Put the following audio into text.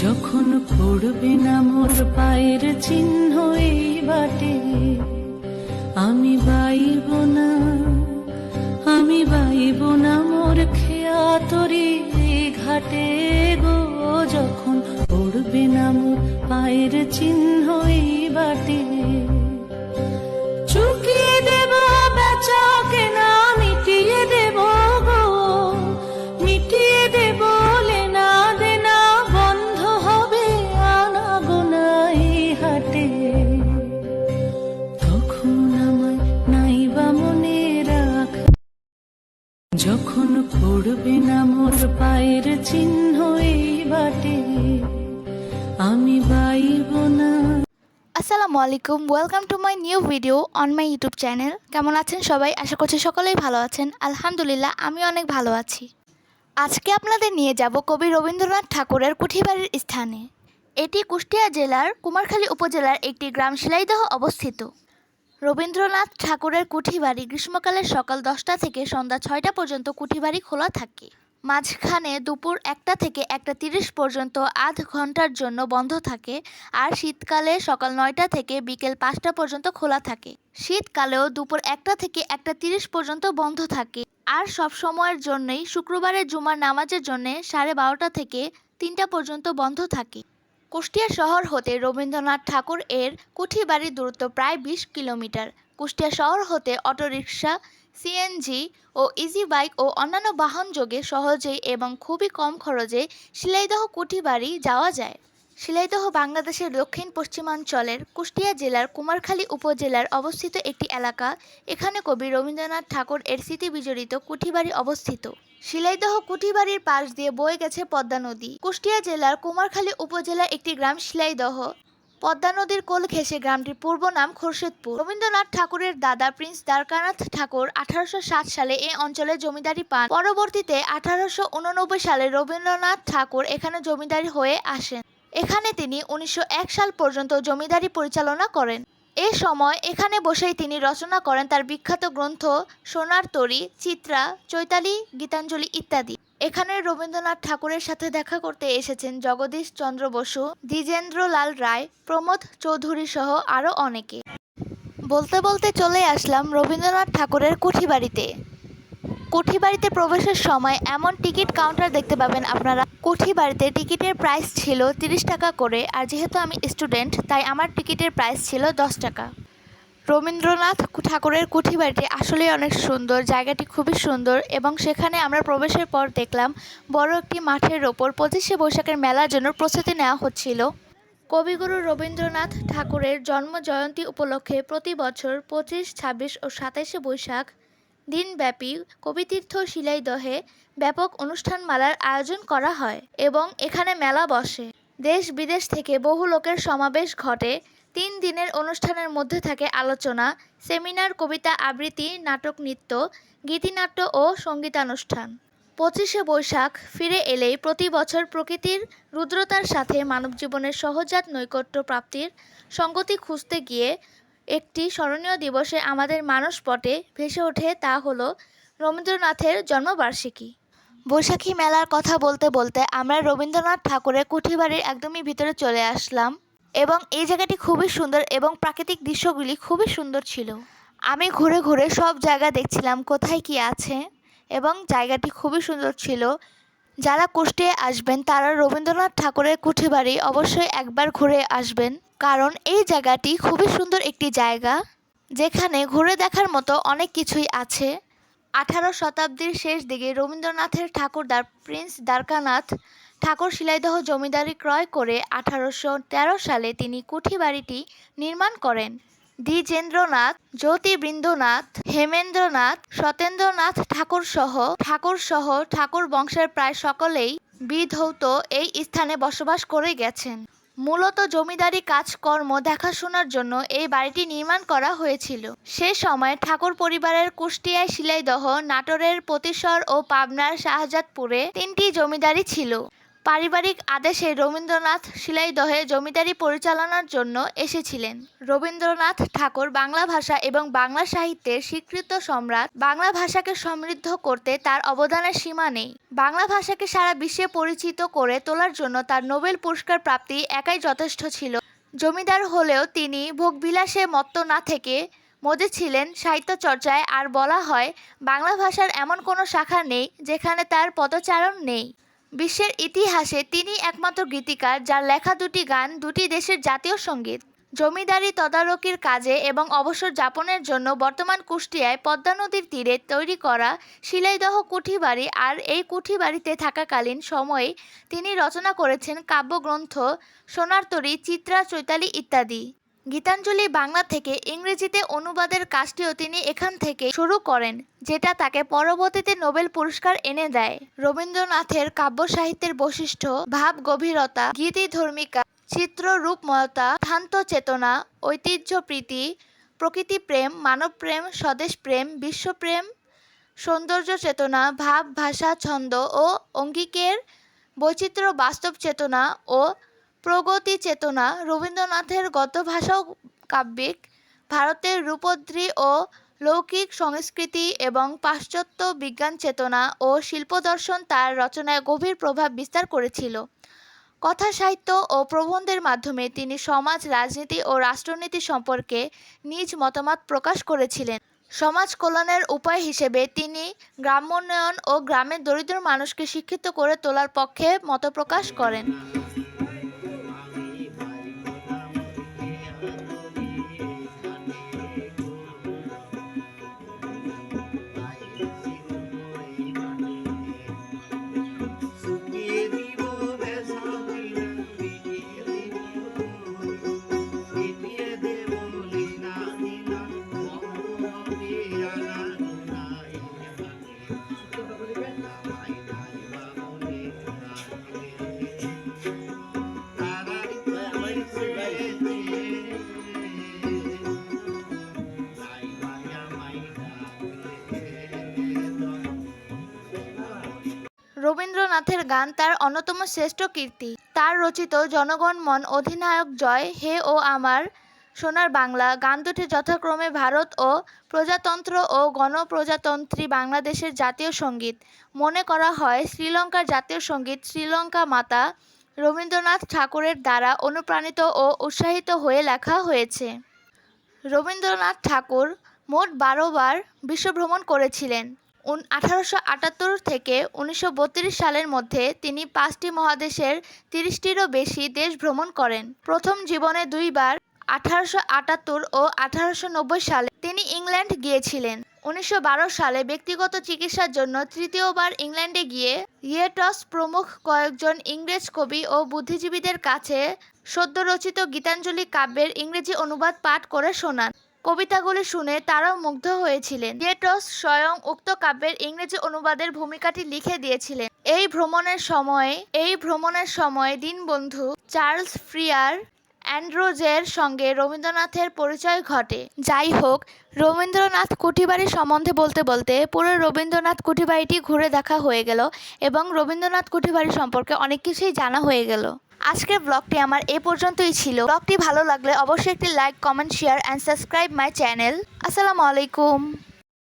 যখন পড়বে না মোর পায়ের চিহ্ন এই বাটে, আমি বাইব না, আমি বাইব না মোর খেয়া তরি ঘাটে গো। যখন পড়বে না মোর পায়ের চিহ্ন এই বাটে, চুকিয়ে দেব বেচা কেনা, মিটিয়ে দেব গো, মিটিয়ে দেব লেনা দেনা, বন্ধ হবে আনা গোনা এই হাটে। তখন আমায় নাইবা মনে রাখ, যখন পড়বে না মোর পায়ের চিহ্ন এই বাটে, আমি বাইব না। আসসালামু আলাইকুম, welcome to my new video on my YouTube channel. কেমন আছেন সবাই? আশা করছি সকলেই ভালো আছেন। আলহামদুলিল্লাহ, আমি অনেক ভালো আছি। আজকে আপনাদের নিয়ে যাব কবি রবীন্দ্রনাথ ঠাকুরের কুঠিবাড়ির স্থানে। এটি কুষ্টিয়া জেলার কুমারখালী উপজেলার একটি গ্রাম শিলাইদহ অবস্থিত। রবীন্দ্রনাথ ঠাকুরের কুঠিবাড়ি গ্রীষ্মকালে সকাল 10টা থেকে সন্ধ্যা 6টা পর্যন্ত কুঠিবাড়ি খোলা থাকে। মাঝখানে দুপুর 1টা থেকে 1টা 30 পর্যন্ত আধ ঘন্টার জন্য বন্ধ থাকে, আর শীতকালে সকাল 9টা থেকে বিকেল 5টা পর্যন্ত খোলা থাকে। শীতকালেও দুপুর 1টা থেকে 1টা 30 পর্যন্ত বন্ধ থাকে, আর সব সময়ের জন্যই শুক্রবারের জুমার নামাজের জন্য 12:30টা থেকে 3টা পর্যন্ত বন্ধ থাকে। কুষ্টিয়া শহর হতে রবীন্দ্রনাথ ঠাকুর এর কুঠিবাড়ির দূরত্ব প্রায় 20 কিলোমিটার। কুষ্টিয়া শহর হতে অটোরিকশা, সিএনজি ও ইজি বাইক ও অন্যান্য বাহন যোগে সহজেই এবং খুবই কম খরচে শিলাইদহ কুঠিবাড়ি যাওয়া যায়। শিলাইদহ বাংলাদেশের দক্ষিণ পশ্চিমাঞ্চলের কুষ্টিয়া জেলার কুমারখালী উপজেলার অবস্থিত একটি এলাকা। এখানে কবি রবীন্দ্রনাথ ঠাকুর এর স্মৃতি বিজড়িত কুঠিবাড়ি অবস্থিত। শিলাইদহ কুঠিবাড়ির পাশ দিয়ে বয়ে গেছে পদ্মা নদী। কুষ্টিয়া জেলার কুমারখালী উপজেলার একটি গ্রাম শিলাইদহ। পদ্মা নদীর কোল ঘেঁষে গ্রামটির পূর্ব নাম খোরশেদপুর। রবীন্দ্রনাথ ঠাকুরের দাদা প্রিন্স দ্বারকানাথ ঠাকুর 1807 সালে এই অঞ্চলে জমিদারি পান। পরবর্তীতে 1889 সালে রবীন্দ্রনাথ ঠাকুর এখানে জমিদারি হয়ে আসেন। এখানে তিনি 1901 সাল পর্যন্ত জমিদারি পরিচালনা করেন। এ সময় এখানে বসেই তিনি রচনা করেন তার বিখ্যাত গ্রন্থ সোনার তরী, চিত্রা, চৈতালি, গীতাঞ্জলি ইত্যাদি। এখানে রবীন্দ্রনাথ ঠাকুরের সাথে দেখা করতে এসেছেন জগদীশ চন্দ্র বসু, দ্বিজেন্দ্রলাল রায়, প্রমোদ চৌধুরী সহ আরও অনেকে। বলতে বলতে চলে আসলাম রবীন্দ্রনাথ ঠাকুরের কুঠিবাড়িতে। কুঠিবাড়িতে প্রবেশের সময় এমন টিকিট কাউন্টার দেখতে পাবেন আপনারা। কুঠিবাড়িতে টিকিটের প্রাইস ছিল 30 টাকা করে, আর যেহেতু আমি স্টুডেন্ট তাই আমার টিকিটের প্রাইস ছিল 10 টাকা। রবীন্দ্রনাথ ঠাকুরের কুঠিবাড়িটি আসলেই অনেক সুন্দর, জায়গাটি খুবই সুন্দর, এবং সেখানে আমরা প্রবেশের পর দেখলাম বড় একটি মাঠের ওপর 25শে বৈশাখের মেলার জন্য প্রস্তুতি নেওয়া হচ্ছিল। কবিগুরু রবীন্দ্রনাথ ঠাকুরের জন্ম জয়ন্তী উপলক্ষে প্রতি বছর 25, 26 ও 27শে বৈশাখ দিনব্যাপী কবিতীর্থ শিলাইদহে ব্যাপক অনুষ্ঠানমালার আয়োজন করা হয় এবং এখানে মেলা বসে। দেশ বিদেশ থেকে বহু লোকের সমাবেশ ঘটে। 3 দিনের অনুষ্ঠানের মধ্যে থাকে আলোচনা, সেমিনার, কবিতা আবৃত্তি, নাটক, নৃত্য, গীতিনাট্য ও সঙ্গীতানুষ্ঠান। 25শে বৈশাখ ফিরে এলেই প্রতি বছর প্রকৃতির রুদ্রতার সাথে মানবজীবনের সহজাত নৈকট্য প্রাপ্তির সঙ্গতি খুঁজতে গিয়ে একটি স্মরণীয় দিবসে আমাদের মানসপটে ভেসে ওঠে, তা হলো রবীন্দ্রনাথের জন্মবার্ষিকী। বৈশাখী মেলার কথা বলতে বলতে আমরা রবীন্দ্রনাথ ঠাকুরের কুঠিবাড়ির একদমই ভিতরে চলে আসলাম, এবং এই জায়গাটি খুবই সুন্দর এবং প্রাকৃতিক দৃশ্যগুলি খুবই সুন্দর ছিল। আমি ঘুরে ঘুরে সব জায়গা দেখছিলাম কোথায় কি আছে, এবং জায়গাটি খুবই সুন্দর ছিল। যারা কুষ্টিয়ায় আসবেন তারা রবীন্দ্রনাথ ঠাকুরের কুঠিবাড়ি অবশ্যই একবার ঘুরে আসবেন, কারণ এই জায়গাটি খুবই সুন্দর একটি জায়গা, যেখানে ঘুরে দেখার মতো অনেক কিছুই আছে। 18 শতাব্দীর শেষ দিকে রবীন্দ্রনাথের ঠাকুরদা প্রিন্স দ্বারকানাথ ঠাকুর শিলাইদহ জমিদারি ক্রয় করে 1813 সালে তিনি কুঠিবাড়িটি নির্মাণ করেন। দ্বিজেন্দ্রনাথ, জ্যোতিবৃন্দনাথ, হেমেন্দ্রনাথ, সত্যেন্দ্রনাথ ঠাকুর সহ ঠাকুর বংশের প্রায় সকলেই বিধৌত এই স্থানে বসবাস করে গেছেন। মূলত জমিদারি কাজকর্ম দেখাশোনার জন্য এই বাড়িটি নির্মাণ করা হয়েছিল। সে সময় ঠাকুর পরিবারের কুষ্টিয়ায় শিলাইদহ, নাটোরের পতিশ্বর ও পাবনার শাহজাদপুরে 3টি জমিদারি ছিল। পারিবারিক আদেশে রবীন্দ্রনাথ শিলাইদহে জমিদারি পরিচালনার জন্য এসেছিলেন। রবীন্দ্রনাথ ঠাকুর বাংলা ভাষা এবং বাংলা সাহিত্যের স্বীকৃত সম্রাট। বাংলা ভাষাকে সমৃদ্ধ করতে তার অবদানের সীমা নেই। বাংলা ভাষাকে সারা বিশ্বে পরিচিত করে তোলার জন্য তার নোবেল পুরস্কার প্রাপ্তি একাই যথেষ্ট ছিল। জমিদার হলেও তিনি ভোগবিলাসে মত্ত না থেকে মজে ছিলেন সাহিত্য চর্চায়। আর বলা হয়, বাংলা ভাষার এমন কোনো শাখা নেই যেখানে তার পদচারণ নেই। বিশ্বের ইতিহাসে তিনি একমাত্র গীতিকার যার লেখা দুটি গান দুটি দেশের জাতীয় সঙ্গীত। জমিদারি তদারকির কাজে এবং অবসর যাপনের জন্য বর্তমান কুষ্টিয়ায় পদ্মা নদীর তীরে তৈরি করা শিলাইদহ কুঠিবাড়ি আর এই কুঠিবাড়িতে থাকাকালীন সময়ে তিনি রচনা করেছেন কাব্যগ্রন্থ সোনার তরী, চিত্রা, চৈতালি ইত্যাদি। গীতাঞ্জলি বাংলা থেকে ইংরেজিতে অনুবাদের কাজটিও তিনি এখান থেকে শুরু করেন, যেটা তাকে পরবর্তীতে নোবেল পুরস্কার এনে দেয়। রবীন্দ্রনাথের কাব্য সাহিত্যের বৈশিষ্ট্য ভাব গভীরতা, গীতিধর্মিকা, চিত্ররূপময়তা, শান্ত চেতনা, ঐতিহ্য প্রীতি, প্রকৃতি প্রেম, মানব প্রেম, স্বদেশ প্রেম, বিশ্বপ্রেম, সৌন্দর্য চেতনা, ভাব, ভাষা, ছন্দ ও অঙ্গিকের বৈচিত্র্য, বাস্তব চেতনা ও প্রগতি চেতনা। রবীন্দ্রনাথের গদ্য ভাষাও কাব্যিক। ভারতের রূপদ্রী ও লৌকিক সংস্কৃতি এবং পাশ্চাত্য বিজ্ঞান চেতনা ও শিল্পদর্শন তার রচনায় গভীর প্রভাব বিস্তার করেছিল। কথা সাহিত্য ও প্রবন্ধের মাধ্যমে তিনি সমাজ, রাজনীতি ও রাষ্ট্রনীতি সম্পর্কে নিজ মতামত প্রকাশ করেছিলেন। সমাজ কল্যাণের উপায় হিসেবে তিনি গ্রামোন্নয়ন ও গ্রামের দরিদ্র মানুষকে শিক্ষিত করে তোলার পক্ষে মতপ্রকাশ করেন। রবীন্দ্রনাথের গান তার অন্যতম শ্রেষ্ঠ কীর্তি। তার রচিত জনগণ মন, অধিনায়ক জয়, হে ও আমার সোনার বাংলা গান দুটি যথাক্রমে ভারত ও প্রজাতন্ত্র ও গণপ্রজাতন্ত্রী বাংলাদেশের জাতীয় সঙ্গীত। মনে করা হয় শ্রীলঙ্কার জাতীয় সঙ্গীত শ্রীলঙ্কা মাতা রবীন্দ্রনাথ ঠাকুরের দ্বারা অনুপ্রাণিত ও উৎসাহিত হয়ে লেখা হয়েছে। রবীন্দ্রনাথ ঠাকুর মোট 12 বার বিশ্বভ্রমণ করেছিলেন। 1878 থেকে 1932 সালের মধ্যে তিনি 5টি মহাদেশের 30টিরও বেশি দেশ ভ্রমণ করেন। প্রথম জীবনে 2 বার 1878 ও 1890 সালে তিনি ইংল্যান্ড গিয়েছিলেন। 1912 সালে ব্যক্তিগত চিকিৎসার জন্য তৃতীয়বার ইংল্যান্ডে গিয়ে ইয়েটস প্রমুখ কয়েকজন ইংরেজ কবি ও বুদ্ধিজীবীদের কাছে সদ্য রচিত গীতাঞ্জলি কাব্যের ইংরেজি অনুবাদ পাঠ করে শোনান। কবিতাগুলি শুনে তারাও মুগ্ধ হয়েছিলেন। ইয়েটস স্বয়ং উক্ত কাব্যের ইংরেজি অনুবাদের ভূমিকাটি লিখে দিয়েছিলেন। এই ভ্রমণের সময় দীনবন্ধু চার্লস ফ্রিয়ার অ্যান্ড্রোজের সঙ্গে রবীন্দ্রনাথের পরিচয় ঘটে। যাই হোক, রবীন্দ্রনাথ কুঠিবাড়ি সম্বন্ধে বলতে বলতে পুরো রবীন্দ্রনাথ কুঠিবাড়িটি ঘুরে দেখা হয়ে গেল এবং রবীন্দ্রনাথ কুঠিবাড়ি সম্পর্কে অনেক কিছুই জানা হয়ে গেল। আজকের ব্লগটি আমার এই পর্যন্তই ছিল। ব্লগটি ভালো লাগলে অবশ্যই একটি like, comment, share and subscribe my channel. আসসালামু আলাইকুম।